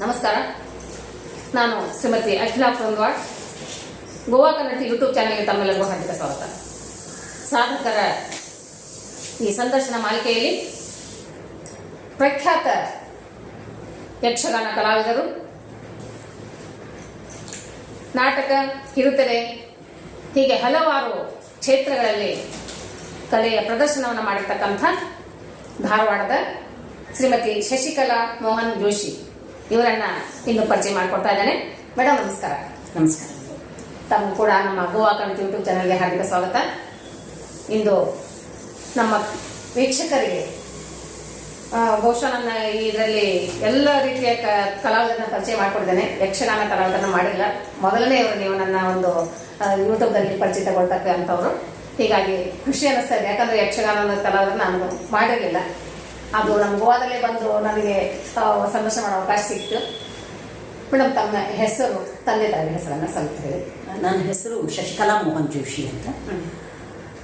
ನಮಸ್ಕಾರ. ನಾನು ಶ್ರೀಮತಿ ಅಖಿಲಾ ಕುಂದವಾಡ್. ಗೋವಾ ಕನ್ನಡ ಯೂಟ್ಯೂಬ್ ಚಾನೆಲ್ಗೆ ತಮ್ಮೆಲ್ಲರಿಗೂ ಹಾರ್ದಿಕ ಸ್ವಾಗತ. ಸಾಧಕರ ಈ ಸಂದರ್ಶನ ಮಾಲಿಕೆಯಲ್ಲಿ ಪ್ರಖ್ಯಾತ ಯಕ್ಷಗಾನ ಕಲಾವಿದರು, ನಾಟಕ, ಕಿರುತೆರೆ ಹೀಗೆ ಹಲವಾರು ಕ್ಷೇತ್ರಗಳಲ್ಲಿ ಕಲೆಯ ಪ್ರದರ್ಶನವನ್ನು ಮಾಡಿರ್ತಕ್ಕಂಥ ಧಾರವಾಡದ ಶ್ರೀಮತಿ ಶಶಿಕಲಾ ಮೋಹನ್ ಜೋಶಿ ಇವರನ್ನ ಇನ್ನು ಪರಿಚಯ ಮಾಡಿಕೊಡ್ತಾ ಇದ್ದೇನೆ. ಮೇಡಮ್ ನಮಸ್ಕಾರ. ನಮಸ್ಕಾರ. ತಮ್ಮ ಕೂಡ ನಮ್ಮ ಗೋವಾ ಕನ್ನಡ ಯೂಟ್ಯೂಬ್ ಚಾನೆಲ್ಗೆ ಹಾರ್ದಿಕ ಸ್ವಾಗತ. ಇಂದು ನಮ್ಮ ವೀಕ್ಷಕರಿಗೆ ಬಹುಶಃ ನನ್ನ ಇದರಲ್ಲಿ ಎಲ್ಲ ರೀತಿಯ ಕಲಾವಿದರನ್ನ ಪರಿಚಯ ಮಾಡಿಕೊಡ್ತೇನೆ. ಯಕ್ಷಗಾನ ಕಲಾವಿದರನ್ನ ಮಾಡಿಲ್ಲ, ಮೊದಲನೇ ಅವರು ನೀವು ನನ್ನ ಒಂದು ಯೂಟ್ಯೂಬ್ನಲ್ಲಿ ಪರಿಚಿತಗೊಳ್ತಕ್ಕಂಥವ್ರು. ಹೀಗಾಗಿ ಖುಷಿ ಅನ್ನಿಸ್ತಾ ಇದೆ, ಯಾಕಂದ್ರೆ ಯಕ್ಷಗಾನದ ಕಲಾವಿದರನ್ನ ನಾನು ಮಾಡಿರಲಿಲ್ಲ. ಅದು ನಮ್ಮ ಗೋವಾದಲ್ಲೇ ಬಂದು ನನಗೆ ಸಂದರ್ಶನ ಮಾಡೋ ಅವಕಾಶ ಸಿಕ್ತು. ಮೇಡಮ್, ತಮ್ಮ ಹೆಸರು, ತಂದೆ ತಾಯಿ ಹೆಸರನ್ನು ಸ್ವಲ್ಪ ಹೇಳಿ. ನನ್ನ ಹೆಸರು ಶಶಿಕಲಾ ಮೋಹನ್ ಜೋಶಿ ಅಂತ.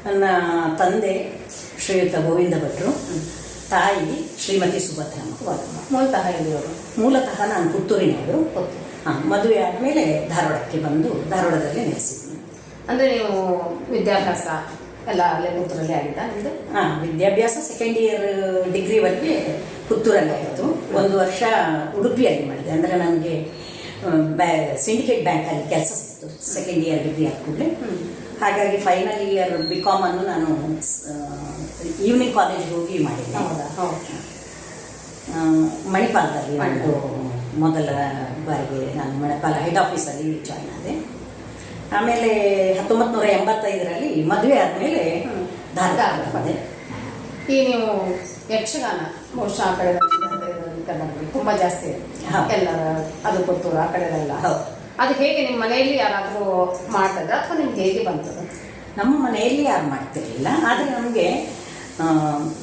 ನನ್ನ ತಂದೆ ಶ್ರೀಯುತ ಗೋವಿಂದ ಭಟ್ರು, ತಾಯಿ ಶ್ರೀಮತಿ ಸುಭದ್ರಮ್ಮ. ಮೂಲತಃ ಎಲ್ಲಿಯವರು? ಮೂಲತಃ ನಾನು ಪುತ್ತೂರಿನವರು. ಮದುವೆ ಆದಮೇಲೆ ಧಾರವಾಡಕ್ಕೆ ಬಂದು ಧಾರವಾಡದಲ್ಲಿ ನೆಲೆಸಿದ್ದೀನಿ. ಅಂದರೆ ನೀವು ವಿದ್ಯಾಭ್ಯಾಸ ಎಲ್ಲ ಅಲ್ಲೇ ಪುತ್ತೂರಲ್ಲಿ ಆಗಿದ್ದ ನಿಮ್ಮದು? ವಿದ್ಯಾಭ್ಯಾಸ ಸೆಕೆಂಡ್ ಇಯರ್ ಡಿಗ್ರಿವರೆಗೆ ಪುತ್ತೂರಲ್ಲಿ ಆಯಿತು. 1 ವರ್ಷ ಉಡುಪಿಯಲ್ಲಿ ಮಾಡಿದೆ. ಅಂದರೆ ನನಗೆ ಸಿಂಡಿಕೇಟ್ ಬ್ಯಾಂಕಲ್ಲಿ ಕೆಲಸ ಸಿಕ್ತು ಸೆಕೆಂಡ್ ಇಯರ್ ಡಿಗ್ರಿ ಆದ ಕೂಡಲೇ. ಹಾಗಾಗಿ ಫೈನಲ್ ಇಯರ್ BCom ಅನ್ನು ನಾನು ಈವ್ನಿಂಗ್ ಕಾಲೇಜ್ಗೆ ಹೋಗಿ ಮಾಡಿದ್ದೆ. ಮಣಿಪಾಲದಲ್ಲಿ ಒಂದು ಮೊದಲ ಬಾರಿಗೆ ನಾನು ಮಣಿಪಾಲ ಹೆಡ್ ಆಫೀಸಲ್ಲಿ ಜಾಯ್ನ್ ಆದೆ. ಆಮೇಲೆ 1985ರಲ್ಲಿ ಮದುವೆ ಆದಮೇಲೆ ಧಾರವಾಡ ಬಂದೆ. ಈ ನೀವು ಯಕ್ಷಗಾನ ಬಹುಶಃ ಆ ಕಡೆ ಕರ್ನಾಟಕದಲ್ಲಿ ತುಂಬ ಜಾಸ್ತಿ ಎಲ್ಲರ, ಅದು ಪುತ್ತೂರು ಆ ಕಡೆ ಎಲ್ಲ. ಅದು ಹೇಗೆ ನಿಮ್ಮ ಮನೆಯಲ್ಲಿ ಯಾರಾದರೂ ಮಾಡ್ತದ ಅಥವಾ ನಿಮ್ಗೆ ಹೇಗೆ ಬಂತದ? ನಮ್ಮ ಮನೆಯಲ್ಲಿ ಯಾರು ಮಾಡ್ತಿರ್ಲಿಲ್ಲ, ಆದರೆ ನಮಗೆ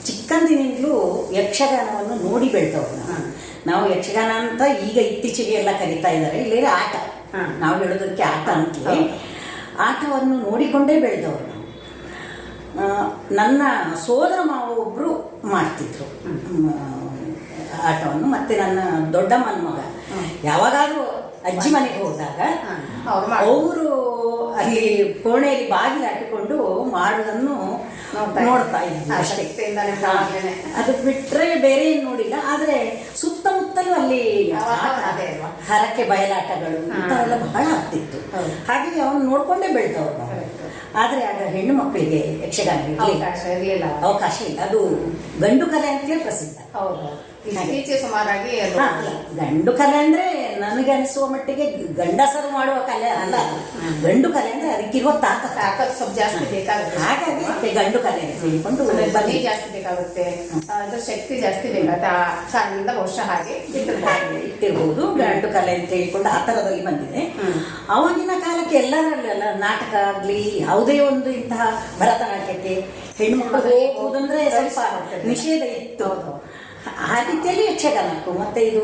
ಚಿಕ್ಕಂದಿನಿಂದಲೂ ಯಕ್ಷಗಾನವನ್ನು ನೋಡಿ ಬೆಳ್ತವ್ರು. ನಾವು ಯಕ್ಷಗಾನ ಅಂತ ಈಗ ಇತ್ತೀಚೆಗೆ ಎಲ್ಲ ಕರೀತಾ ಇದ್ದಾರೆ, ಇಲ್ಲೇ ಆಟ, ನಾವು ಹೇಳೋದಕ್ಕೆ ಆಟ ಅಂತಲೇ ಆಟವನ್ನು ನೋಡಿಕೊಂಡೇ ಬೆಳೆದವರು ನಾವು. ನನ್ನ ಸೋದರ ಮಾವ ಒಬ್ಬರು ಮಾಡ್ತಿದ್ರು ಆಟವನ್ನು. ಮತ್ತೆ ನನ್ನ ದೊಡ್ಡಮ್ಮನ ಮಗ ಯಾವಾಗಾದ್ರೂ ಅಜ್ಜಿ ಮನೆಗೆ ಹೋದಾಗ ಅವರು ಅಲ್ಲಿ ಕೋಣೆಯಲ್ಲಿ ಬಾಗಿಲು ಹಾಕಿಕೊಂಡು ಮಾಡುವುದನ್ನು ನೋಡ್ತಾ ಇದ್ವಿ ಅಷ್ಟೇ. ಅದು ಬಿಟ್ಟರೆ ಬೇರೆ ಏನು ನೋಡಿಲ್ಲ. ಆದರೆ ಸುತ್ತಮುತ್ತಲೂ ಅಲ್ಲಿ ಹರಕೆ ಬಯಲಾಟಗಳು ಇಂಥವೆಲ್ಲ ಬಹಳ ಆಗ್ತಿತ್ತು. ಹಾಗಾಗಿ ಅವನು ನೋಡ್ಕೊಂಡೇ ಬೆಳೆದವರು. ಆದರೆ ಆಗ ಹೆಣ್ಣು ಮಕ್ಕಳಿಗೆ ಯಕ್ಷಗಾನ ಅವಕಾಶ ಇಲ್ಲ. ಅದು ಗಂಡು ಕಲೆ ಅಂತಲೇ ಪ್ರಸಿದ್ಧ. ಸುಮಾರಾಗಿ ಗಂಡು ಕಲೆ ಅಂದ್ರೆ ನನಗೆ ಅನಿಸುವ ಮಟ್ಟಿಗೆ ಗಂಡಸರು ಮಾಡುವ ಕಲೆ ಅಲ್ಲ. ಗಂಡು ಕಲೆ ಅಂದ್ರೆ ಅದಕ್ಕಿರುವ ತಾಕತ್ ಸ್ವಲ್ಪ ಜಾಸ್ತಿ ಬೇಕಾಗುತ್ತೆ. ಹಾಗಾಗಿ ಗಂಡು ಕಲೆ ಹೇಳ್ಕೊಂಡು ಬಲಿ ಜಾಸ್ತಿ ಬೇಕಾಗುತ್ತೆ, ಅದ್ರ ಶಕ್ತಿ ಜಾಸ್ತಿ ಬೇಕಾಗುತ್ತೆ. ಆ ಕಾರಣದಿಂದ ಬಹುಶಃ ಹಾಗೆ ಇಟ್ಟಿರ್ಬೋದು. ಗಂಡು ಕಲೆ ಅಂತ ಹೇಳ್ಕೊಂಡು ಆ ಥರದಲ್ಲಿ ಬಂದಿದೆ. ಅವಾಗಿನ ಕಾಲಕ್ಕೆ ಎಲ್ಲರಲ್ಲ ನಾಟಕ ಆಗ್ಲಿ ಯಾವುದೇ ಒಂದು ಇಂತಹ ಭರತನಾಟ್ಯಕ್ಕೆ ಹೆಣ್ಮಕ್ಳು ಹೋಗುವುದಂದ್ರೆ ಸ್ವಲ್ಪ ನಿಷೇಧ ಇತ್ತು. ಆ ರೀತಿಯಲ್ಲಿ ಯಕ್ಷಗಾನಕ್ಕೂ ಮತ್ತೆ ಇದು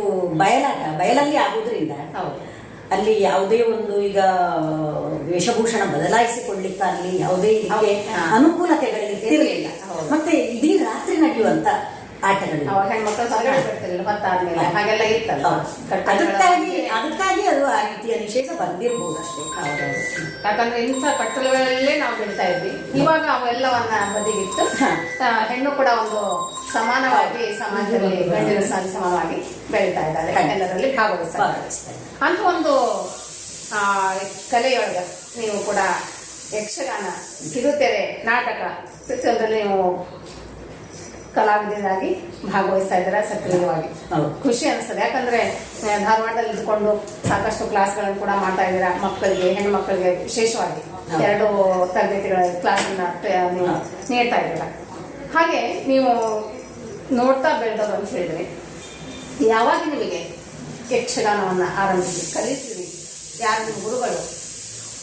ಬಯಲಲ್ಲಿ ಆಗುವುದರಿಂದ ಅಲ್ಲಿ ಯಾವುದೇ ಒಂದು ಈಗ ವೇಷಭೂಷಣ ಬದಲಾಯಿಸಿಕೊಳ್ಳಿಕ್ಕಾಗಲಿ ಯಾವುದೇ ಇದಕ್ಕೆ ಅನುಕೂಲತೆಗಳಿರಲಿಲ್ಲ. ಮತ್ತೆ ಇಡೀ ರಾತ್ರಿ ನಡೆಯುವಂತ ಆಟಗಳು ಅದಕ್ಕಾಗಿ ಅದು ಆ ರೀತಿಯ ನಿಷೇಧ ಬಂದಿರಬಹುದು ಅಷ್ಟೇ. ಯಾಕಂದ್ರೆ ಇಂಥ ಕಟ್ಟಡಗಳಲ್ಲೇ ನಾವು ಬೆಳಿತಾ ಇದ್ವಿ. ಇವಾಗ ಅವೆಲ್ಲವನ್ನ ಬದಿಗಿಟ್ಟು ಹೆಣ್ಣು ಕೂಡ ಒಂದು ಸಮಾನವಾಗಿ ಸಮಾಜದಲ್ಲಿ ಗಂಡಿನ ಸಮಾನವಾಗಿ ಬೆಳೀತಾ ಇದ್ದಾರೆ, ಎಲ್ಲರಲ್ಲಿ ಭಾಗವಹಿಸ್ತಾರೆ ಅಂತ ಒಂದು ಕಲೆಯೊಳಗ ನೀವು ಕೂಡ ಯಕ್ಷಗಾನ, ಕಿರುತೆರೆ, ನಾಟಕ ಪ್ರತಿಯೊಂದರಲ್ಲಿ ನೀವು ಕಲಾವಿದರಾಗಿ ಭಾಗವಹಿಸ್ತಾ ಇದ್ದಾರೆ ಸಕ್ರಿಯವಾಗಿ. ಖುಷಿ ಅನಿಸ್ತದೆ. ಯಾಕಂದ್ರೆ ಧಾರವಾಡದಲ್ಲಿ ಇದ್ಕೊಂಡು ಸಾಕಷ್ಟು ಕ್ಲಾಸ್ಗಳನ್ನು ಕೂಡ ಮಾಡ್ತಾ ಇದ್ದೀರಾ. ಮಕ್ಕಳಿಗೆ, ಹೆಣ್ಣು ಮಕ್ಕಳಿಗೆ ವಿಶೇಷವಾಗಿ 2 ತರಬೇತಿಗಳ ಕ್ಲಾಸನ್ನ ನೀವು ನೀಡ್ತಾ ಇದ್ದೀರಾ. ಹಾಗೆ ನೀವು ನೋಡ್ತಾ ಬೆಳೆದವರು ಅಂತ ಹೇಳಿದ್ರೆ, ಯಾವಾಗ ನಿಮಗೆ ಯಕ್ಷಗಾನವನ್ನು ಆರಂಭಿಸಿ ಕಲಿತೀರಿ? ಯಾರು ನಿಮ್ಮ ಗುರುಗಳು?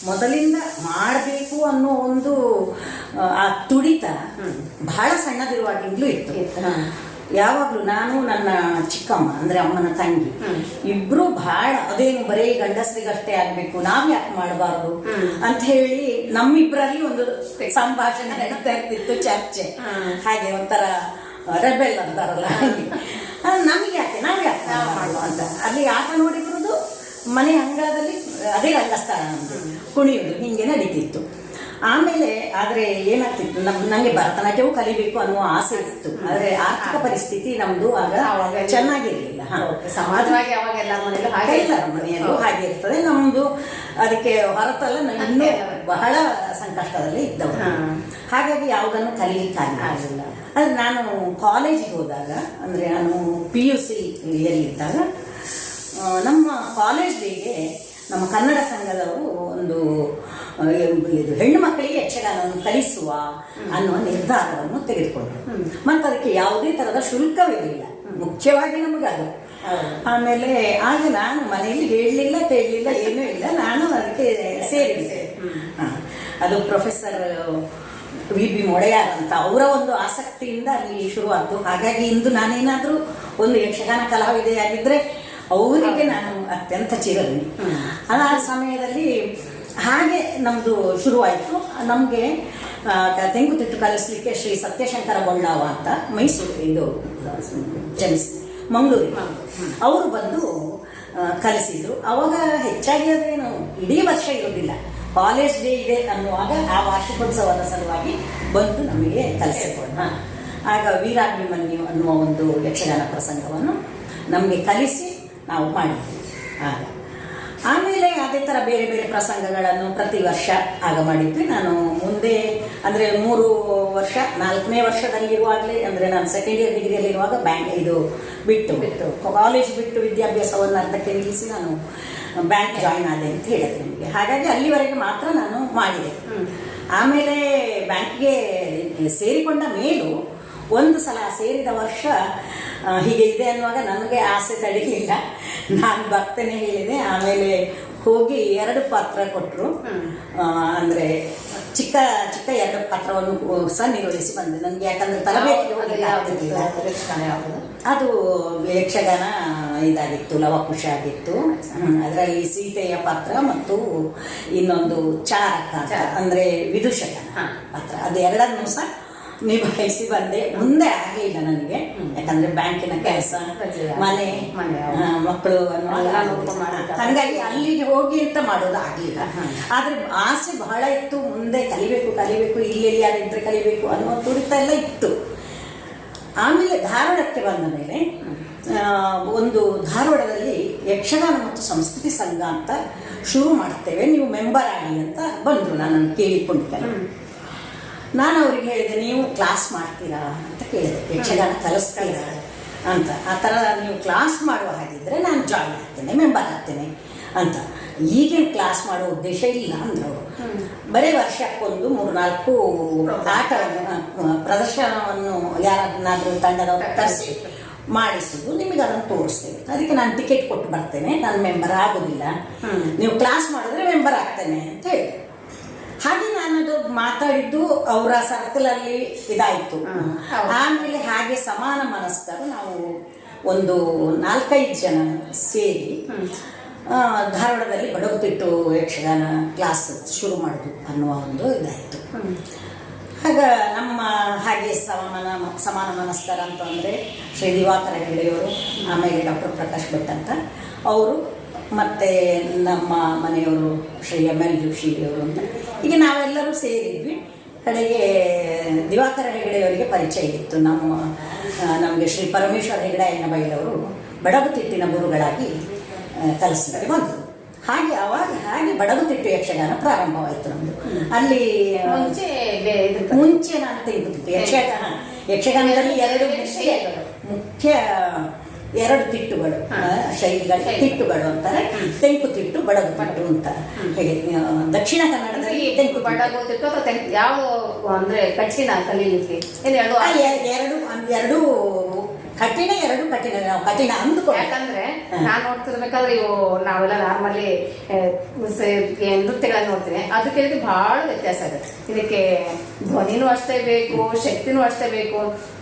ಮೊದಲಿಂದ ಮಾಡಬೇಕು ಅನ್ನೋ ಒಂದು ಆ ತುಡಿತ ಬಹಳ ಸಣ್ಣದಿರುವಾಗಿಂದಲೂ ಇತ್ತು. ಯಾವಾಗಲೂ ನಾನು, ನನ್ನ ಚಿಕ್ಕಮ್ಮ ಅಂದ್ರೆ ಅಮ್ಮನ ತಂಗಿ ಇಬ್ರು ಬಹಳ ಅದೇನು ಬರೀ ಗಂಡಸರಿಗಷ್ಟೇ ಆಗ್ಬೇಕು, ನಾವ್ ಯಾಕೆ ಮಾಡಬಾರ್ದು ಅಂತ ಹೇಳಿ ನಮ್ಮಿಬ್ಬರಲ್ಲಿ ಒಂದು ಸಂಭಾಷಣೆ ನಡೀತಾ ಇರ್ತಿತ್ತು, ಚರ್ಚೆ. ಹಾಗೆ ಒಂಥರ ರೆಬೆಲ್ ಅಂತಾರಲ್ಲ ಹಾಗೆ. ನಮಗೆ ಯಾಕೆ ನಾವು ಯಾಕೆ ಮಾಡುವ ಅಂತ ಅಲ್ಲಿ ಆಟ ನೋಡಿಬರುದು, ಮನೆ ಅಂಗಳದಲ್ಲಿ ಅದೇ ರಂಗಸ್ಥಳ ನಮ್ಮದು, ಕುಣಿಯುವುದು ಹೀಗೆ ನಡೀತಿತ್ತು. ಆಮೇಲೆ ಆದರೆ ಏನಾಗ್ತಿತ್ತು, ನನಗೆ ಭರತನಾಟ್ಯವೂ ಕಲಿಬೇಕು ಅನ್ನುವ ಆಸೆ ಇತ್ತು. ಆದರೆ ಆರ್ಥಿಕ ಪರಿಸ್ಥಿತಿ ನಮ್ಮದು ಆಗ ಚೆನ್ನಾಗಿರಲಿಲ್ಲ. ಸಮಾಜವಾಗಿ ಅವಾಗ ಎಲ್ಲರ ಮನೆಯಲ್ಲೂ ಹಾಗೆ ಇರ್ತದೆ. ನಮ್ಮದು ಅದಕ್ಕೆ ಹೊರತಲ್ಲ, ನಾವು ಇನ್ನೂ ಬಹಳ ಸಂಕಷ್ಟದಲ್ಲಿ ಇದ್ದವರು. ಹಾಗಾಗಿ ಯಾವುದನ್ನು ಕಲೀಲಿಕ್ಕಾಗಲಿಲ್ಲ. ಆದರೆ ನಾನು ಕಾಲೇಜಿಗೆ ಹೋದಾಗ, ಅಂದರೆ ನಾನು PUC ಇದ್ದಾಗ ನಮ್ಮ ಕಾಲೇಜ್ ಡೇಗೆ ನಮ್ಮ ಕನ್ನಡ ಸಂಘದವರು ಒಂದು ಇದು ಹೆಣ್ಣು ಮಕ್ಕಳಿಗೆ ಯಕ್ಷಗಾನವನ್ನು ಕಲಿಸುವ ಅನ್ನುವ ನಿರ್ಧಾರವನ್ನು ತೆಗೆದುಕೊಂಡರು. ಮತ್ತು ಅದಕ್ಕೆ ಯಾವುದೇ ಥರದ ಶುಲ್ಕವಿರಲಿಲ್ಲ, ಮುಖ್ಯವಾಗಿ ನಮಗದು. ಆಮೇಲೆ ಆಗ ನಾನು ಮನೆಯಲ್ಲಿ ಹೇಳಲಿಲ್ಲ, ಕೇಳಲಿಲ್ಲ, ಏನೂ ಇಲ್ಲ, ನಾನು ಅದಕ್ಕೆ ಸೇರಿದೆ. ಅದು ಪ್ರೊಫೆಸರ್ VB ಮೊಡೆಯಾರ್ ಅಂತ ಅವರ ಒಂದು ಆಸಕ್ತಿಯಿಂದ ಅಲ್ಲಿ ಶುರುವಾದ್ದು. ಹಾಗಾಗಿ ಇಂದು ನಾನೇನಾದರೂ ಒಂದು ಯಕ್ಷಗಾನ ಕಲಾವಿದೆಯಾಗಿದ್ದರೆ ಅವರಿಗೆ ನಾನು ಅತ್ಯಂತ ಚಿರಋಣಿ. ಆ ಸಮಯದಲ್ಲಿ ಹಾಗೆ ನಮ್ಮದು ಶುರುವಾಯಿತು. ನಮಗೆ ತೆಂಕುತಿಟ್ಟು ಕಲಿಸ್ಲಿಕ್ಕೆ ಶ್ರೀ ಸತ್ಯಶಂಕರ ಬೊಳ್ಳಾವ ಅಂತ ಮೈಸೂರು ಇದು ಮಂಗಳೂರು ಅವರು ಬಂದು ಕಲಿಸಿದ್ರು. ಅವಾಗ ಹೆಚ್ಚಾಗಿ ಅದೇನು ಇಡೀ ವರ್ಷ ಇರೋದಿಲ್ಲ, ಕಾಲೇಜ್ ಡೇ ಇದೆ ಅನ್ನುವಾಗ ಆ ವಾರ್ಷಿಕೋತ್ಸವದ ಸಲುವಾಗಿ ಬಂದು ನಮಗೆ ಕಲಿಸಿಕೊಂಡು ಆಗ ವೀರಾಭಿಮನ್ಯು ಅನ್ನುವ ಒಂದು ಯಕ್ಷಗಾನ ಪ್ರಸಂಗವನ್ನು ನಮಗೆ ಕಲಿಸಿ ನಾವು ಮಾಡಿದ್ವಿ. ಆಮೇಲೆ ಅದೇ ಥರ ಬೇರೆ ಬೇರೆ ಪ್ರಸಂಗಗಳನ್ನು ಪ್ರತಿ ವರ್ಷ ಆಗ ಮಾಡಿದ್ವಿ. ನಾನು ಮುಂದೆ ಅಂದರೆ 3 ವರ್ಷ 4ನೇ ವರ್ಷದಲ್ಲಿರುವಾಗಲೇ, ಅಂದರೆ ನಾನು ಸೆಕೆಂಡ್ ಇಯರ್ ಡಿಗ್ರಿಯಲ್ಲಿರುವಾಗ ಇದು ಬಿಟ್ಟು ಕಾಲೇಜ್ ಬಿಟ್ಟು ವಿದ್ಯಾಭ್ಯಾಸವನ್ನು ಅರ್ಧಕ್ಕೆ ನಿಲ್ಲಿಸಿ ನಾನು ಬ್ಯಾಂಕ್ ಜಾಯಿನ್ ಆದೆ ಅಂತ ಹೇಳಿದೆ ನಿಮಗೆ. ಹಾಗಾಗಿ ಅಲ್ಲಿವರೆಗೆ ಮಾತ್ರ ನಾನು ಮಾಡಿದೆ. ಆಮೇಲೆ ಬ್ಯಾಂಕ್ಗೆ ಸೇರಿಕೊಂಡ ಮೇಲೂ ಒಂದು ಸಲ ಸೇರಿದ ವರ್ಷ ಹೀಗೆ ಇದೆ ಅನ್ನುವಾಗ ನನಗೆ ಆಸೆ ತಡೀಲಿಲ್ಲ, ನಾನು ಬರ್ತೇನೆ ಹೇಳಿದೆ. ಆಮೇಲೆ ಹೋಗಿ 2 ಪಾತ್ರ ಕೊಟ್ಟರು, ಅಂದರೆ ಚಿಕ್ಕ ಚಿಕ್ಕ 2 ಪಾತ್ರವನ್ನು ಸಹ ನಿರ್ವಹಿಸಿ ಬಂದೆ. ನನಗೆ ಯಾಕಂದರೆ ತರಬೇತಿಗೆ ಹೋಗಲಿಲ್ಲ. ಅದು ಯಕ್ಷಗಾನ ಇದಾಗಿತ್ತು, ಲವಕುಶ ಆಗಿತ್ತು. ಅದರಲ್ಲಿ ಸೀತೆಯ ಪಾತ್ರ ಮತ್ತು ಇನ್ನೊಂದು ಚಾರಕ ಅಂದರೆ ವಿದೂಷಕನ ಪಾತ್ರ, ಅದು 2ನ್ನೂ ಸಹ ನಿಭಾಯಿಸಿ ಬಂದೆ. ಮುಂದೆ ಆಗಲಿಲ್ಲ ನನಗೆ, ಯಾಕಂದ್ರೆ ಬ್ಯಾಂಕಿನ ಕೆಲಸ, ಮನೆ ಮಕ್ಕಳು ಹಾಗಾಗಿ ಅಲ್ಲಿಗೆ ಹೋಗಿ ಅಂತ ಮಾಡೋದು ಆಗಲಿಲ್ಲ. ಆದ್ರೆ ಆಸೆ ಬಹಳ ಇತ್ತು, ಮುಂದೆ ಕಲಿಬೇಕು, ಇಲ್ಲೆಲ್ಲಿ ಯಾರಿದ್ರೆ ಕಲಿಬೇಕು ಅನ್ನೋ ತುಡಿತ ಎಲ್ಲ ಇತ್ತು. ಆಮೇಲೆ ಧಾರವಾಡಕ್ಕೆ ಬಂದ ಮೇಲೆ ಒಂದು ಧಾರವಾಡದಲ್ಲಿ ಯಕ್ಷಗಾನ ಮತ್ತು ಸಂಸ್ಕೃತಿ ಸಂಘ ಅಂತ ಶುರು ಮಾಡ್ತೇವೆ, ನೀವು ಮೆಂಬರ್ ಆಗಿ ಅಂತ ಬಂದರು. ನನ್ನನ್ನು ಕೇಳಿಕೊಂಡಿದ್ದೆ. ನಾನು ಅವ್ರಿಗೆ ಹೇಳಿದೆ, ನೀವು ಕ್ಲಾಸ್ ಮಾಡ್ತೀರಾ ಅಂತ ಕೇಳಿದೆ, ಯಕ್ಷಗಾನ ಕಲಿಸ್ತೀರಾ ಅಂತ. ಆ ಥರ ನೀವು ಕ್ಲಾಸ್ ಮಾಡುವ ಹಾಗಿದ್ರೆ ನಾನು ಜಾಯಿನ್ ಆಗ್ತೇನೆ, ಮೆಂಬರ್ ಆಗ್ತೇನೆ ಅಂತ. ಈಗೇನು ಕ್ಲಾಸ್ ಮಾಡೋ ಉದ್ದೇಶ ಇಲ್ಲ ಅಂದರು ಅವರು. ಬರೀ ವರ್ಷಕ್ಕೊಂದು 3-4 ಆಟವನ್ನು ಪ್ರದರ್ಶನವನ್ನು ಯಾರನ್ನಾದರೂ ತಂಡದವರು ಕರೆಸಿ ಮಾಡಿಸೋದು, ನಿಮಗೆ ಅದನ್ನು ತೋರಿಸ್ತೇವೆ. ಅದಕ್ಕೆ ನಾನು ಟಿಕೆಟ್ ಕೊಟ್ಟು ಬರ್ತೇನೆ, ನಾನು ಮೆಂಬರ್ ಆಗೋದಿಲ್ಲ, ನೀವು ಕ್ಲಾಸ್ ಮಾಡಿದ್ರೆ ಮೆಂಬರ್ ಆಗ್ತೇನೆ ಅಂತ ಹೇಳಿದೆ. ಹಾಗೆ ನಾನದು ಮಾತಾಡಿದ್ದು ಅವರ ಸರ್ಕಲಲ್ಲಿ ಇದಾಯಿತು. ಆಮೇಲೆ ಹಾಗೆ ಸಮಾನ ಮನಸ್ಕರು ನಾವು ಒಂದು 4-5 ಜನ ಸೇರಿ ಧಾರವಾಡದಲ್ಲಿ ಬಡಗುತಿಟ್ಟು ಯಕ್ಷಗಾನ ಕ್ಲಾಸ್ ಶುರು ಮಾಡೋದು ಅನ್ನುವ ಒಂದು ಇದಾಯಿತು. ಆಗ ನಮ್ಮ ಹಾಗೆ ಸಮಾನ ಮನಸ್ಕರ ಅಂತಂದರೆ ಶ್ರೀ ದಿವಾಕರ ಹೆಗಡೆಯವರು, ಆಮೇಲೆ ಡಾಕ್ಟರ್ ಪ್ರಕಾಶ್ ಭಟ್ ಅಂತ ಅವರು, ಮತ್ತು ನಮ್ಮ ಮನೆಯವರು ಶ್ರೀ ML ಜೋಶಿಯವರು ಅಂತ, ಈಗ ನಾವೆಲ್ಲರೂ ಸೇರಿದ್ವಿ. ಕಡೆಗೆ ದಿವಾಕರ ಹೆಗಡೆಯವರಿಗೆ ಪರಿಚಯ ಇತ್ತು. ನಮಗೆ ಶ್ರೀ ಪರಮೇಶ್ವರ ಹೆಗಡೆ ಬೈಲವರು ಬಡಗುತಿಟ್ಟಿನ ಗುರುಗಳಾಗಿ ಕಲಿಸಿದರೆ ಬಂದರು. ಹಾಗೆ ಬಡಗುತಿಟ್ಟು ಯಕ್ಷಗಾನ ಪ್ರಾರಂಭವಾಯಿತು ನಮ್ಮದು. ಅಲ್ಲಿ ಮುಂಚೆ ನಾನು ತೆಗೆದುಬಿಟ್ಟು ಯಕ್ಷಗಾನದಲ್ಲಿ 2 ಮುಖ್ಯ 2 ತಿಟ್ಟುಗಳು, ಶೈಲಿಗಳು, ತಿಟ್ಟುಗಳು ಅಂತಾರೆ. ತೆಂಕುತಿಟ್ಟು, ಬಡಗುತಿಟ್ಟು ಅಂತ ಹೇಳಿ. ದಕ್ಷಿಣ ಕನ್ನಡದಲ್ಲಿ ತೆಂಕು ಬಡಗುತಿಟ್ಟು ಯಾವ ಅಂದ್ರೆ ಕಠಿಣ ಕಲೀಲಿಕ್ಕೆ 2 ಕಠಿಣ, 2 ಕಠಿಣ. ನಾವು ಕಠಿಣ ಅಂದ್ಕೊಂಡು, ಯಾಕಂದ್ರೆ ನಾನು ನೋಡ್ತಿರ್ಬೇಕಾದ್ರೆ ಇವು ನಾವೆಲ್ಲ ನಾರ್ಮಲಿ ನೃತ್ಯಗಳನ್ನ ನೋಡ್ತೀನಿ, ಅದಕ್ಕೆ ಇದಕ್ಕೆ ಬಹಳ ವ್ಯತ್ಯಾಸ ಇದೆ. ಇದಕ್ಕೆ ಧ್ವನಿನೂ ಅಷ್ಟೇ ಬೇಕು, ಶಕ್ತಿನೂ ಅಷ್ಟೇ ಬೇಕು,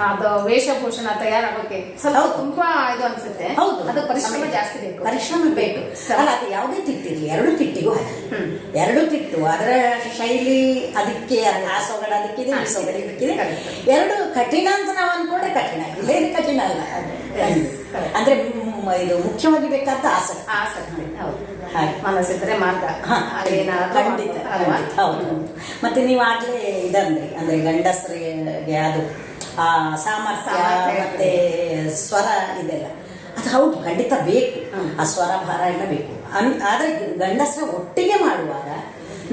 ಅದು ವೇಷಭೂಷಣ ತಯಾರಾಗೋಕೆ ಸ್ವಲ್ಪ ತುಂಬಾ ಇದು ಅನ್ಸುತ್ತೆ. ಅದು ಪರಿಶ್ರಮ ಜಾಸ್ತಿ ಬೇಕು, ಪರಿಶ್ರಮ ಬೇಕು. ಅಲ್ಲ, ಅದು ಯಾವುದೇ ತಿಟ್ಟಿರಲಿ, 2 ತಿಟ್ಟಿಗೂ ಹಾಗೆ 2 ತಿಟ್ಟು, ಅದರ ಶೈಲಿ ಅದಕ್ಕೆ, ಆ ಸೊಗಡ ಅದಕ್ಕಿದೆ, ಈ ಸೊಗಡ ಇದಕ್ಕಿದೆ. 2 ಕಠಿಣ ಅಂತ ನಾವು ಅನ್ಕೊಂಡ್ರೆ ಕಠಿಣ, ಇಲ್ಲೇ ಕಠಿಣ ಅಲ್ಲ. ಅಂದ್ರೆ ಇದು ಮುಖ್ಯವಾಗಿ ಬೇಕಾದ ಆಸಕ್ತಿ. ಆಸಕ್ತಿ, ಹೌದು. ಹಾಗೆ ಮನಸ್ಸಿದ್ರೆ ಮಾರ್ಗ. ಖಂಡಿತ ಹೌದು. ಮತ್ತೆ ನೀವು ಆಗ್ಲೇ ಇದಂದ್ರಿ, ಅಂದ್ರೆ ಗಂಡಸರಿಗೆ ಅದು ಆ ಸಾಮರ್ಥ್ಯ ಮತ್ತೆ ಸ್ವರ ಇದೆಲ್ಲ, ಅದು ಹೌದು ಖಂಡಿತ ಬೇಕು. ಆ ಸ್ವರ ಭಾರ ಎಲ್ಲ ಬೇಕು. ಆದ್ರೆ ಗಂಡಸರ ಒಟ್ಟಿಗೆ ಮಾಡುವಾಗ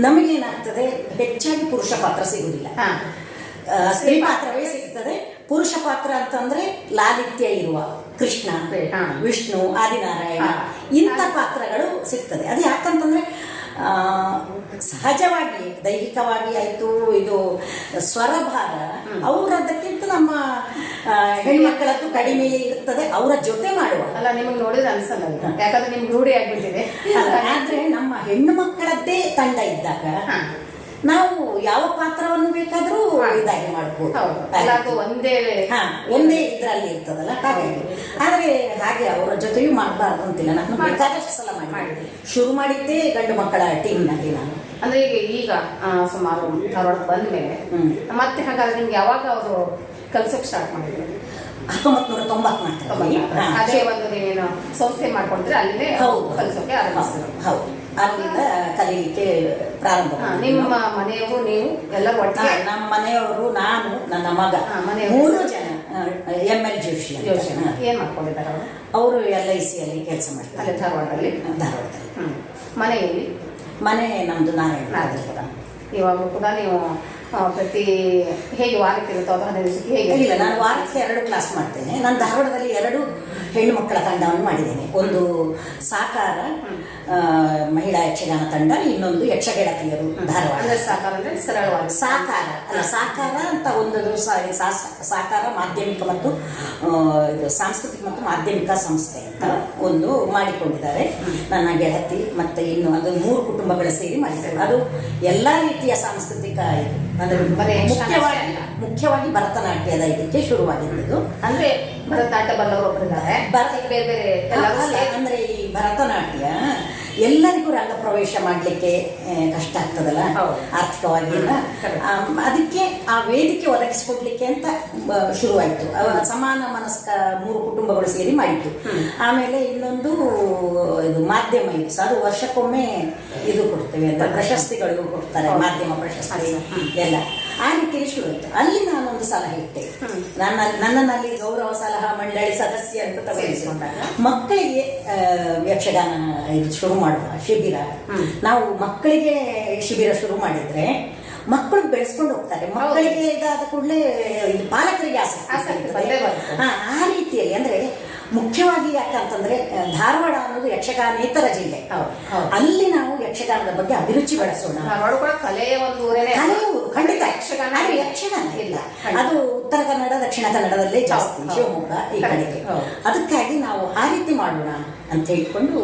ನಮಗೇನಾಗ್ತದೆ, ಹೆಚ್ಚಾಗಿ ಪುರುಷ ಪಾತ್ರ ಸಿಗುದಿಲ್ಲ, ಸ್ತ್ರೀ ಪಾತ್ರವೇ ಸಿಗ್ತದೆ. ಪುರುಷ ಪಾತ್ರ ಅಂತಂದ್ರೆ ಲಾಲಿತ್ಯ ಇರುವ ಕೃಷ್ಣ, ವಿಷ್ಣು, ಆದಿನಾರಾಯಣ ಇಂಥ ಪಾತ್ರಗಳು ಸಿಗ್ತದೆ. ಅದು ಯಾಕಂತಂದ್ರೆ ಸಹಜವಾಗಿ ದೈಹಿಕವಾಗಿ ಆಯ್ತು, ಇದು ಸ್ವರಭಾರ ಅವರದಕ್ಕಿಂತ ನಮ್ಮ ಹೆಣ್ಮಕ್ಕಳದ್ದು ಕಡಿಮೆ ಇರ್ತದೆ ಅವರ ಜೊತೆ ಮಾಡುವ. ಅಲ್ಲ, ನಿಮಗೆ ನೋಡಿದ್ರೆ ಅನ್ಸಲ್ಲ, ಯಾಕಂದ್ರೆ ನಿಮ್ಗೆ ರೂಢಿ ಆಗ್ಬಿಟ್ಟಿದೆ. ಆದ್ರೆ ನಮ್ಮ ಹೆಣ್ಣು ಮಕ್ಕಳದ್ದೇ ತಂಡ ಇದ್ದಾಗ ನಾವು ಯಾವ ಪಾತ್ರವನ್ನು ಬೇಕಾದ್ರೂ ಇದಾಗಿ ಮಾಡ್ಬೋದು. ಒಂದೇ ಇದ್ರಲ್ಲಿ ಇರ್ತದಲ್ಲ, ಹಾಗಾಗಿ. ಆದ್ರೆ ಹಾಗೆ ಅವರ ಜೊತೆಯೂ ಮಾಡಬಾರ್ದು ಅಂತಿಲ್ಲ. ನಾನು ಬೇಕಾದಷ್ಟು ಸಲ ಮಾಡಿ ಶುರು ಮಾಡಿದ್ದೆ ಗಂಡು ಮಕ್ಕಳ ಟೀಮ್ನಲ್ಲಿ ನಾನು. ಅಂದ್ರೆ ಈಗ ಸುಮಾರು ಧಾರವಾಡ ಬಂದ್ಮೇಲೆ ಮತ್ತೆ ಹಾಗಾದ್ರೆ ನಿಮ್ಗೆ ಯಾವಾಗ ಅವರು ಕಲ್ಸೋಕ್ ಸ್ಟಾರ್ಟ್ ಮಾಡಿದ್ರು? 1994. ಅದೇ ಒಂದು ನೀವೇನು ಸಂಸ್ಥೆ ಮಾಡ್ಕೊಂಡ್ರೆ ಅಲ್ಲೇ ಕಲ್ಸೋಕೆ ಆರಂಭಿಸಿದ್ರು? ಹೌದು, ಅಲ್ಲಿಂದ ಕಲೀಲಿಕ್ಕೆ ಪ್ರಾರಂಭ. ನಿಮ್ಮ ಮನೆಯವರು ನೀವು ಎಲ್ಲರೂ ಒಟ್ಟಿಗೆ? ನಮ್ಮ ಮನೆಯವರು, ನಾನು, ನನ್ನ ಮಗ, 3 ಜನ. ML ಜೋಶಿ ಏನ್ ಮಾಡ್ಕೊಂಡಿದ್ದಾರೆ ಅವರು? ಅವರು LIC ಅಲ್ಲಿ ಕೆಲಸ ಮಾಡ್ತಾರೆ ಧಾರವಾಡದಲ್ಲಿ. ಮನೆಯಲ್ಲಿ? ಮನೆ ನಮ್ದು ನಾರಾಯಣ. ಇವಾಗ ಕೂಡ ನೀವು ಪ್ರತಿ ಹೇಗೆ ವಾರಕ್ಕೆ ಇರುತ್ತೋ ಅಥವಾ 15 ದಿವಸಕ್ಕೆ ಹೇಗೆ? ಇಲ್ಲ, ನಾನು ವಾರಕ್ಕೆ 2 ಕ್ಲಾಸ್ ಮಾಡ್ತೇನೆ. ನಾನು ಧಾರವಾಡದಲ್ಲಿ 2 ಹೆಣ್ಣು ಮಕ್ಕಳ ತಂಡವನ್ನು ಮಾಡಿದ್ದೇನೆ. ಒಂದು ಸಾಕಾರ ಮಹಿಳಾ ಯಕ್ಷಗಾನ ತಂಡ, ಇನ್ನೊಂದು ಯಕ್ಷಗೆಳತಿಯರು ಧಾರವಾಡ. ಸಾಕಾರ ಅಂದ್ರೆ ಸರಳವಾಗಿ ಸಾಕಾರ ಅಲ್ಲ, ಸಾಕಾರ ಅಂತ ಒಂದು ಸಾಕಾರ ಮಾಧ್ಯಮಿಕ ಮತ್ತು ಇದು ಸಾಂಸ್ಕೃತಿಕ ಮತ್ತು ಮಾಧ್ಯಮಿಕ ಸಂಸ್ಥೆ ಅಂತ ಒಂದು ಮಾಡಿಕೊಂಡಿದ್ದಾರೆ. ನನ್ನ ಗೆಳತಿ ಮತ್ತೆ ಇನ್ನು ಅದು 3 ಕುಟುಂಬಗಳು ಸೇರಿ ಮಾಡಿದ್ದಾರೆ. ಅದು ಎಲ್ಲಾ ರೀತಿಯ ಸಾಂಸ್ಕೃತಿಕ ಇದು, ಅಂದ್ರೆ ಮುಖ್ಯವಾಗಿ ಭರತನಾಟ್ಯದ ಇದಕ್ಕೆ ಶುರುವಾಗಿದ್ದು. ಅಂದ್ರೆ ಭರತನಾಟ್ಯ ಬಲ್ಲವರು ಒಬ್ಬರಿದ್ದಾರೆ, ಬೇರೆ ಬೇರೆ. ಅಂದ್ರೆ ಈ ಭರತನಾಟ್ಯ ಎಲ್ಲರಿಗೂ ರಂಗ ಪ್ರವೇಶ ಮಾಡ್ಲಿಕ್ಕೆ ಕಷ್ಟ ಆಗ್ತದಲ್ಲ ಆರ್ಥಿಕವಾಗಿ ಎಲ್ಲ. ಅದಕ್ಕೆ ಆ ವೇದಿಕೆ ಒದಗಿಸಿಕೊಡ್ಲಿಕ್ಕೆ ಅಂತ ಶುರುವಾಯಿತು. ಸಮಾನ ಮನಸ್ಕ 3 ಕುಟುಂಬಗಳು ಸೇರಿ ಮಾಡಿತ್ತು. ಆಮೇಲೆ ಇನ್ನೊಂದು ಇದು ಮಾಧ್ಯಮ ಇದು, ಅದು ವರ್ಷಕ್ಕೊಮ್ಮೆ ಇದು ಕೊಡ್ತೇವೆ ಅಂತ ಪ್ರಶಸ್ತಿಗಳು ಕೊಡ್ತಾರೆ, ಮಾಧ್ಯಮ ಪ್ರಶಸ್ತಿ ಎಲ್ಲ. ಆ ರೀತಿಯಲ್ಲಿ ಶುರುವಾಯಿತು. ಅಲ್ಲಿ ನಾನೊಂದು ಸಲಹೆ ಇಟ್ಟೆ. ನನ್ನಲ್ಲಿ ಗೌರವ ಸಲಹಾ ಮಂಡಳಿ ಸದಸ್ಯ ಅಂತ ತಗೊಂಡಿಕೊಂಡಾಗ ಮಕ್ಕಳಿಗೆ ಯಕ್ಷಗಾನ ಇದು ಶುರು ಮಾಡುವ ಶಿಬಿರ. ನಾವು ಮಕ್ಕಳಿಗೆ ಶಿಬಿರ ಶುರು ಮಾಡಿದ್ರೆ ಮಕ್ಕಳು ಬೆಳೆಸ್ಕೊಂಡು ಹೋಗ್ತಾರೆ. ಮಕ್ಕಳಿಗೆ ಇದಾದ ಕೂಡಲೇ ಪಾಲಕರಿಗೆ ಆಸಕ್ತಿ. ಆ ರೀತಿಯಲ್ಲಿ ಅಂದ್ರೆ ಮುಖ್ಯವಾಗಿ ಯಾಕಂತಂದ್ರೆ ಧಾರವಾಡ ಅನ್ನೋದು ಯಕ್ಷಗಾನೇತರ ಜಿಲ್ಲೆ. ಅಲ್ಲಿ ನಾವು ಯಕ್ಷಗಾನದ ಬಗ್ಗೆ ಅಭಿರುಚಿ ಬೆಳೆಸೋಣ. ಕಲೆಯ ಒಂದು ಊರೇನೆ, ಖಂಡಿತ. ಯಕ್ಷಗಾನ ಇಲ್ಲ, ಅದು ಉತ್ತರ ಕನ್ನಡ ದಕ್ಷಿಣ ಕನ್ನಡದಲ್ಲೇ ಜಾಸ್ತಿ, ಶಿವಮೊಗ್ಗ ಈ ಕಡೆಗೆ. ಅದಕ್ಕಾಗಿ ನಾವು ಆ ರೀತಿ ಮಾಡೋಣ ಅಂತ ಹೇಳಿಕೊಂಡು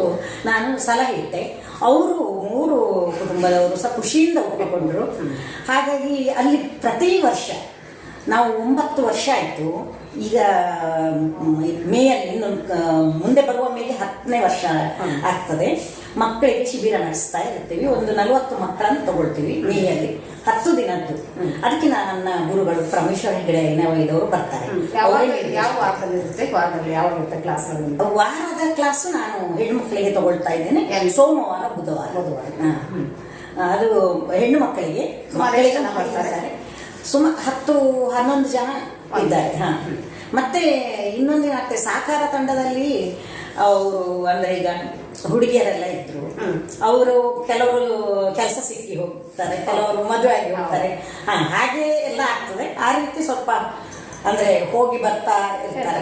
ನಾನು ಸಲಹೆ ಇಟ್ಟೆ. ಅವರು 3 ಕುಟುಂಬದವರು ಸಹ ಖುಷಿಯಿಂದ ಒಪ್ಪಿಕೊಂಡ್ರು. ಹಾಗಾಗಿ ಅಲ್ಲಿ ಪ್ರತಿ ವರ್ಷ ನಾವು 9 ವರ್ಷ ಆಯಿತು. ಈಗ ಮೇಯಲ್ಲಿ ಇನ್ನೊಂದು ಮುಂದೆ ಬರುವ ಮೇಲೆ 10ನೇ ವರ್ಷ ಆಗ್ತದೆ. ಮಕ್ಕಳಿಗೆ ಶಿಬಿರ ನಡೆಸ್ತಾ ಇರ್ತೀವಿ. ಒಂದು 40 ಮಕ್ಕಳನ್ನು ತಗೊಳ್ತೀವಿ ಮೇಯಲ್ಲಿ 10 ದಿನದ್ದು. ಅದಕ್ಕೆ ನನ್ನ ಗುರುಗಳು ಪರಮೇಶ್ವರ ಹೆಗಡೆ ಅವರು ಬರ್ತಾರೆ. ವಾರದ ಕ್ಲಾಸು ನಾನು ಹೆಣ್ಣು ಮಕ್ಕಳಿಗೆ ತಗೊಳ್ತಾ ಇದ್ದೇನೆ. ಸೋಮವಾರ ಬುಧವಾರ. ಅದು ಹೆಣ್ಣು ಮಕ್ಕಳಿಗೆ ಬರ್ತಾರೆ. ಸುಮಾರು 10-11 ಜನ ಇದ್ದಾರೆ. ಮತ್ತೆ ಇನ್ನೊಂದೇನಾಗ್ತದೆ, ಸಾಕಾರ ತಂಡದಲ್ಲಿ ಅವರು ಅಂದ್ರೆ ಈಗ ಹುಡುಗಿಯರೆಲ್ಲ ಇದ್ರು. ಅವರು ಕೆಲವರು ಕೆಲಸ ಸಿಕ್ಕಿ ಹೋಗ್ತಾರೆ, ಕೆಲವರು ಮದುವೆ ಆಗಿ ಹೋಗ್ತಾರೆ. ಹಾಗೆ ಎಲ್ಲ ಆಗ್ತದೆ. ಆ ರೀತಿ ಸ್ವಲ್ಪ ಅಂದ್ರೆ ಹೋಗಿ ಬರ್ತಾ ಇರ್ತಾರೆ.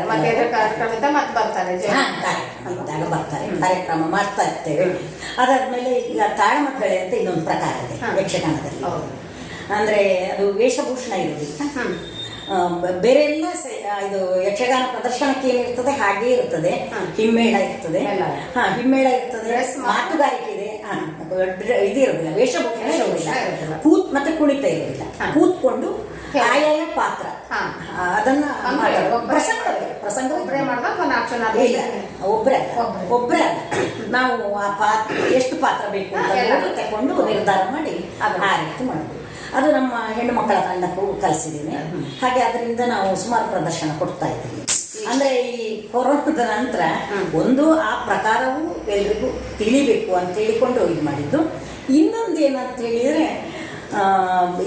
ಕಾರ್ಯಕ್ರಮ ಮಾಡ್ತಾ ಇರ್ತೇವೆ. ಅದಾದ್ಮೇಲೆ ಈಗ ತಾಳಮದ್ದಳೆ ಅಂತ ಇನ್ನೊಂದು ಪ್ರಕಾರ ಇದೆ ಯಕ್ಷಗಾನದಲ್ಲಿ. ಅಂದ್ರೆ ಅದು ವೇಷಭೂಷಣ ಇರುವುದಿಲ್ಲ, ಬೇರೆ ಎಲ್ಲ ಇದು ಯಕ್ಷಗಾನ ಪ್ರದರ್ಶನಕ್ಕೆ ಏನಿರ್ತದೆ ಹಾಗೆ ಇರ್ತದೆ. ಹಿಮ್ಮೇಳ ಇರ್ತದೆ, ಹಿಮ್ಮೇಳ ಇರ್ತದೆ, ಮಾತುಗಾರಿಕೆ ಇದೆ. ಇದು ಇರೋದಿಲ್ಲ, ವೇಷಭೂಷಣ ಇರೋದಿಲ್ಲ, ಮತ್ತೆ ಕುಣಿತ ಇರೋದಿಲ್ಲ. ಕೂತ್ಕೊಂಡು ಆಯಾಯ ಪಾತ್ರ ಅದನ್ನ ಪ್ರಸಂಗ ಒಬ್ಬರೇ ನಾವು ಆ ಪಾತ್ರ ಎಷ್ಟು ಪಾತ್ರ ಬೇಕು ಅಂತ ತಗೊಂಡು ನಿರ್ಧಾರ ಮಾಡಿ ಆ ರೀತಿ ಮಾಡಬಹುದು. ಅದು ನಮ್ಮ ಹೆಣ್ಣು ಮಕ್ಕಳ ತಂಡಕ್ಕೂ ಕಲಿಸಿದ್ದೀನಿ. ಹಾಗೆ ಅದರಿಂದ ನಾವು ಸುಮಾರು ಪ್ರದರ್ಶನ ಕೊಡ್ತಾ ಇದ್ದೀವಿ. ಅಂದ್ರೆ ಈ ಕೊರೋನಾದ ನಂತರ ಒಂದು ಆ ಪ್ರಕಾರವು ಎಲ್ರಿಗೂ ತಿಳಿಬೇಕು ಅಂತ ಹೇಳಿಕೊಂಡು ಇದು ಮಾಡಿದ್ದು. ಇನ್ನೊಂದು ಏನಂತ ಹೇಳಿದ್ರೆ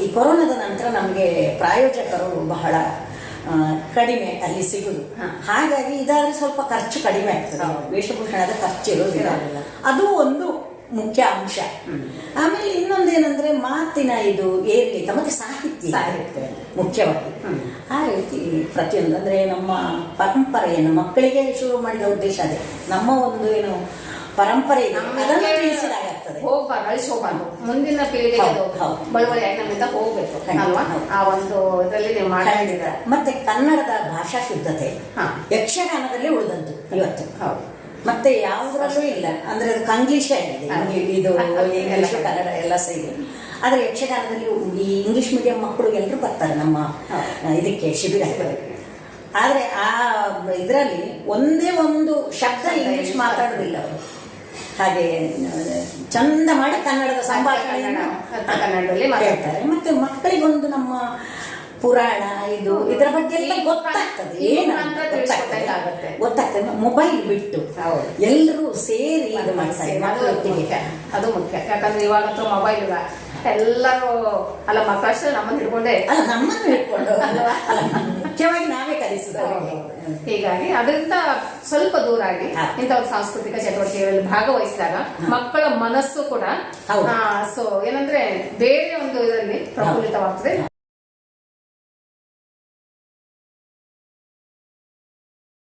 ಈ ಕೊರೋನಾದ ನಂತರ ನಮಗೆ ಪ್ರಾಯೋಜಕರು ಬಹಳ ಕಡಿಮೆ ಅಲ್ಲಿ ಸಿಗುದು. ಹಾಗಾಗಿ ಇದಾದ್ರೆ ಸ್ವಲ್ಪ ಖರ್ಚು ಕಡಿಮೆ ಆಗ್ತದೆ, ವೇಷಭೂಷಣದ ಖರ್ಚು ಇರೋದಿಲ್ಲ. ಅದು ಒಂದು ಮುಖ್ಯ ಅಂಶ. ಆಮೇಲೆ ಇನ್ನೊಂದೇನಂದ್ರೆ ಮಾತಿನ ಇದು ಏರಿಳಿತ ಮತ್ತೆ ಸಾಹಿತ್ಯ ಮುಖ್ಯವಾಗಿ. ಆ ರೀತಿ ಪ್ರತಿಯೊಂದು ಅಂದ್ರೆ ನಮ್ಮ ಪರಂಪರೆಯನ್ನು ಮಕ್ಕಳಿಗೆ ಶುರು ಮಾಡಿದ ಉದ್ದೇಶ ಅದೇ. ನಮ್ಮ ಒಂದು ಏನು ಪರಂಪರೆ ಅದನ್ನು ತಿಳಿಸಿದಾಗ್ತದೆ, ಹೋಗ್ಬಾರ್ದು ಮುಂದಿನ ಪೀಳಿಗೆಗೆ ಬಳುವಳಿ ನಮ್ಮಿಂದ ಹೋಗ್ಬೇಕು ಅಲ್ವಾ? ಆ ಒಂದು ಇದರಲ್ಲಿ ನೀವು ಮಾಡಿದ್ದೀರ. ಮತ್ತೆ ಕನ್ನಡದ ಭಾಷಾ ಶುದ್ಧತೆ ಯಕ್ಷಗಾನದಲ್ಲಿ ಉಳಿದಂತು ಇವತ್ತು. ಮತ್ತೆ ಯಾವುದ್ರಲ್ಲೂ ಇಲ್ಲ, ಅಂದ್ರೆ ಅದು ಕಂಗ್ಲೀಷೇ ಆಗಿದೆ. ಇದು ಇಂಗ್ಲಿಷ್ ಕನ್ನಡ ಎಲ್ಲ ಸೇರಿ. ಆದ್ರೆ ಯಕ್ಷಗಾನದಲ್ಲಿ ಈ ಇಂಗ್ಲಿಷ್ ಮೀಡಿಯಂ ಮಕ್ಕಳು ಎಲ್ಲರೂ ಬರ್ತಾರೆ ನಮ್ಮ ಇದಕ್ಕೆ ಶಿಬಿರ. ಆದ್ರೆ ಆ ಇದರಲ್ಲಿ ಒಂದೇ ಒಂದು ಶಬ್ದ ಇಂಗ್ಲಿಷ್ ಮಾತಾಡೋದಿಲ್ಲ ಅವರು. ಹಾಗೆ ಚಂದ ಮಾಡಿ ಕನ್ನಡದ ಸಂಭಾಷಣೆಯನ್ನು ಕನ್ನಡದಲ್ಲಿ ಮಾತಾಡ್ತಾರೆ. ಮತ್ತೆ ಮಕ್ಕಳಿಗೊಂದು ನಮ್ಮ ಪುರಾಣ ಇದು ಇದರ ಬಗ್ಗೆ ಎಲ್ಲ ಗೊತ್ತಾಗ್ತದೆ. ಗೊತ್ತಾಗ್ತದೆ. ಮೊಬೈಲ್ ಬಿಟ್ಟು ಎಲ್ಲರೂ ಸೇರಿ ಇದು ಮಾಡ್ತಾರೆ. ಅದು ಮುಖ್ಯ. ಯಾಕಂದ್ರೆ ಇವಾಗಂತೂ ಮೊಬೈಲ್ ಎಲ್ಲರೂ ಅಲ್ಲ ಮಕ್ಕಳಷ್ಟೇ ನಮ್ಮನ್ನು ಹಿಡ್ಕೊಂಡೆ ನಮ್ಮನ್ನು ಹಿಡ್ಕೊಂಡು ಮುಖ್ಯವಾಗಿ ನಾವೇ ಕಲಿಸಿದ. ಹೀಗಾಗಿ ಅದರಿಂದ ಸ್ವಲ್ಪ ದೂರ ಆಗಿ ಇಂಥ ಒಂದು ಸಾಂಸ್ಕೃತಿಕ ಚಟುವಟಿಕೆಗಳಲ್ಲಿ ಭಾಗವಹಿಸಿದಾಗ ಮಕ್ಕಳ ಮನಸ್ಸು ಕೂಡ ಸೊ ಏನಂದ್ರೆ ಬೇರೆ ಒಂದು ಇದರಲ್ಲಿ ಪ್ರಫುಲ್ಲಿತವಾಗ್ತದೆ.